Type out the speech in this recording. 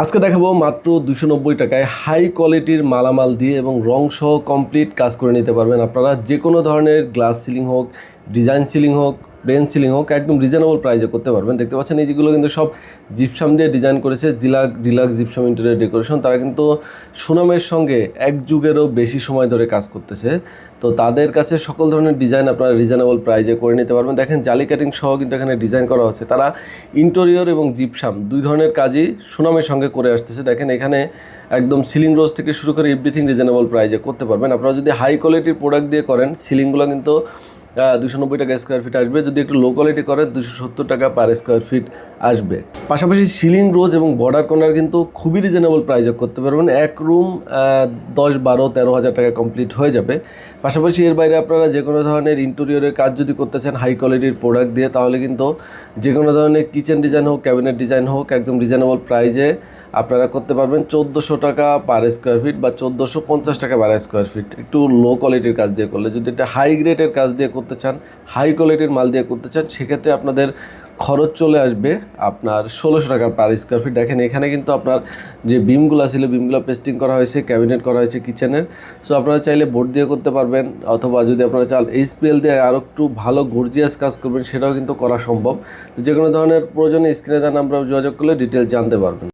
আজকে দেখাবো মাত্র 290 টাকায় হাই কোয়ালিটির মালামাল দিয়ে এবং রং সহ কমপ্লিট কাজ করে নিতে পারবেন আপনারা। যে কোনো ধরনের গ্লাস সিলিং হোক, ডিজাইন সিলিং হোক, প্লেন সিলিং হোক, একদম রিজনেবল প্রাইসে করতে পারবেন। দেখতে পাচ্ছেন এই যেগুলো কিন্তু সব জিপসাম দিয়ে ডিজাইন করেছে, ডিলাক্স জিপসাম ইন্টেরিয়র ডেকোরেশন। তারা কিন্তু সুনামের সঙ্গে এক যুগেরও বেশি সময় ধরে কাজ করতেছে। তো তাদের কাছে সকল ধরনের ডিজাইন আপনারা রিজনেবল প্রাইসে করে নিতে পারবেন। দেখেন জালি কাটিং সহ কিন্তু এখানে ডিজাইন করা হচ্ছে। তারা ইন্টেরিয়র এবং জিপসাম দুই ধরনের কাজই সুনামের সঙ্গে করে আসতেছে। দেখেন এখানে একদম সিলিং রোজ থেকে শুরু করে এভরিথিং রিজনেবল প্রাইসে করতে পারবেন। আপনারা যদি হাই কোয়ালিটির প্রোডাক্ট দিয়ে করেন, সিলিংগুলো কিন্তু 290 টাকা স্কোয়ার ফিট আসবে। যদি একটু লো কোয়ালিটি করেন 270 টাকা পার স্কোয়ার ফিট আসবে। পাশাপাশি সিলিং রোজ এবং বর্ডার কর্নার কিন্তু খুবই রিজনেবল প্রাইসে করতে পারবেন। এক রুম 10, 12, 13 হাজার টাকা কমপ্লিট হয়ে যাবে। পাশাপাশি এর বাইরে আপনারা যে কোনো ধরনের ইন্টেরিয়রের কাজ যদি করতে চান হাই কোয়ালিটির প্রোডাক্ট দিয়ে, তাহলে কিন্তু যে কোনো ধরনের কিচেন ডিজাইন হোক, ক্যাবিনেট ডিজাইন হোক, একদম রিজনেবল প্রাইসে আপনারা করতে পারবেন 1400 টাকা পার স্কোয়ার ফিট বা 1450 টাকা পার স্কোয়ার ফিট একটু লো কোয়ালিটির কাজ দিয়ে করলে। যদি এটা হাই গ্রেডের কাজ দিয়ে করতে চান, হাই কোয়ালিটির মাল দিয়ে করতে চান, সেক্ষেত্রে আপনাদের খরচ চলে আসবে আপনার 1600 টাকা পার স্কোয়ার ফিট। দেখেন এখানে কিন্তু আপনার যে বিমগুলো ছিল, বিমগুলো পেস্টিং করা হয়েছে, ক্যাবিনেট করা হয়েছে কিচেনের। সো আপনারা চাইলে বোর্ড দিয়ে করতে পারবেন, অথবা যদি আপনারা চান এইচপিএল দিয়ে আরও একটু ভালো গর্জিয়াস কাজ করবেন, সেটাও কিন্তু করা সম্ভব। তো যে কোনো ধরনের প্রয়োজনে স্ক্রিনে দেওয়া নাম্বারে যোগাযোগ করলে ডিটেলস জানতে পারবেন।